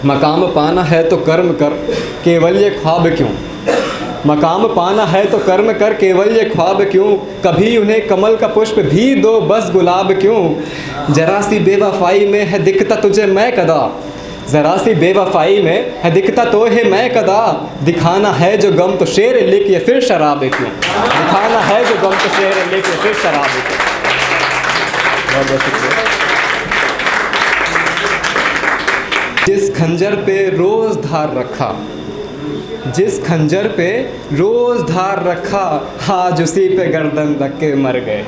मकाम पाना है तो कर्म कर, केवल ये ख्वाब क्यों। मकाम पाना है तो कर्म कर, केवल ये ख्वाब क्यों। कभी उन्हें कमल का पुष्प भी दो, बस गुलाब क्यों। जरा सी बेवफाई में है दिखता तुझे मैं कदा, ज़रा सी बेवफाई में है दिखता तो है मैं कदा। दिखाना है जो गम तो शेर लेके फिर शराब क्यों। दिखाना है जो गम तो शेर लेके फिर शराब क्यों। बहुत बहुत शुक्रिया। जिस खंजर पे रोज़ धार रखा, जिस खंजर पे रोज़ धार रखा, आज उसी पे गर्दन रख के मर गए।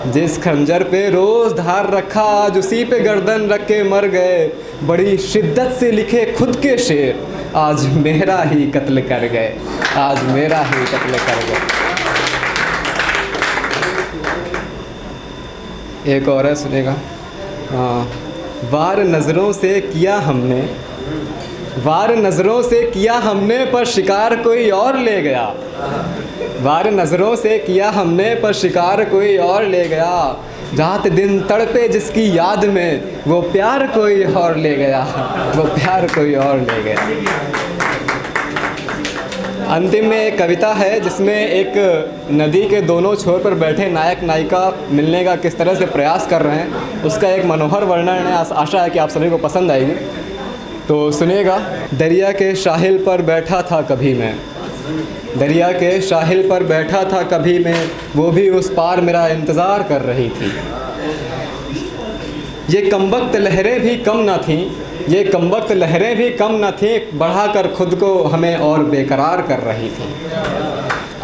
जिस खंजर पे रोज़ धार रखा, आज उसी पे गर्दन रख के मर गए। बड़ी शिद्दत से लिखे खुद के शेर, आज मेरा ही कत्ल कर गए। आज मेरा ही कत्ल कर गए। एक और है, सुनेगा। वार नज़रों से किया हमने, वार नज़रों से किया हमने, पर शिकार कोई और ले गया। वार नज़रों से किया हमने, पर शिकार कोई और ले गया। रात दिन तड़पे जिसकी याद में, वो प्यार कोई और ले गया। वो प्यार कोई और ले गया। अंतिम में एक कविता है जिसमें एक नदी के दोनों छोर पर बैठे नायक नायिका मिलने का किस तरह से प्रयास कर रहे हैं, उसका एक मनोहर वर्णन है। आशा है कि आप सभी को पसंद आएगी। तो सुनिएगा। दरिया के साहिल पर बैठा था कभी मैं, दरिया के साहिल पर बैठा था कभी मैं, वो भी उस पार मेरा इंतज़ार कर रही थी। ये कमबख्त लहरें भी कम ना थीं, ये कमबख्त लहरें भी कम न थीं, बढ़ाकर खुद को हमें और बेकरार कर रही थी।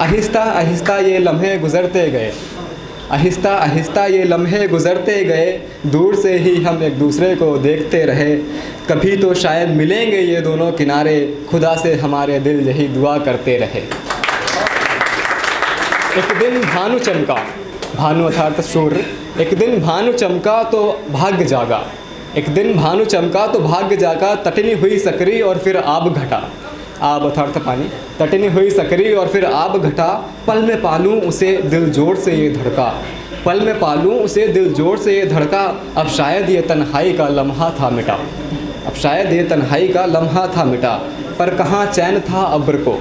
आहिस्ता आहिस्ता ये लम्हे गुज़रते गए, आहिस्ता आहिस्ता ये लम्हे गुज़रते गए। दूर से ही हम एक दूसरे को देखते रहे, कभी तो शायद मिलेंगे ये दोनों किनारे, खुदा से हमारे दिल यही दुआ करते रहे। एक दिन भानु चमका, भानु अर्थात सूर्य। एक दिन भानु चमका तो भाग्य जागा, एक दिन भानु चमका तो भाग्य जागा। तटनी हुई सकरी और फिर आब घटा, आब अर्थात पानी। तटनी हुई सकरी और फिर आब घटा, पल में पालूं उसे दिल जोर से ये धड़का, पल में पालूं उसे दिल जोर से ये धड़का। अब शायद ये तन्हाई का लम्हा था मिटा, अब शायद ये तन्हाई का लम्हा था मिटा। पर कहाँ चैन था अब्र को,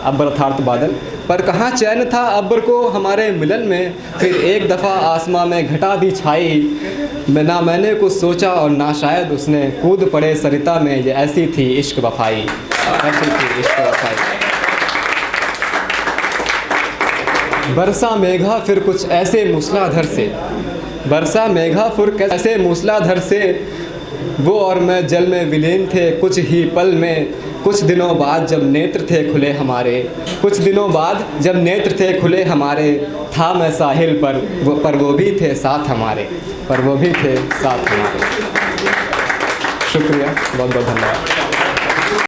अब्र अर्थात बादल। पर कहाँ चैन था अब्र को हमारे मिलन में, फिर एक दफ़ा आसमां में घटा दी छाई। ना मैंने कुछ सोचा और ना शायद उसने, कूद पड़े सरिता में, ये ऐसी थी इश्क वफाई, ऐसी थी इश्क वफाई। बरसा मेघा फिर कुछ ऐसे मूसलाधार से, बरसा मेघा फिर ऐसे मूसलाधार से, वो और मैं जल में विलीन थे कुछ ही पल में। कुछ दिनों बाद जब नेत्र थे खुले हमारे, कुछ दिनों बाद जब नेत्र थे खुले हमारे, था मैं साहिल पर वो भी थे साथ हमारे, पर वो भी थे साथ हमारे। शुक्रिया, बहुत बहुत धन्यवाद।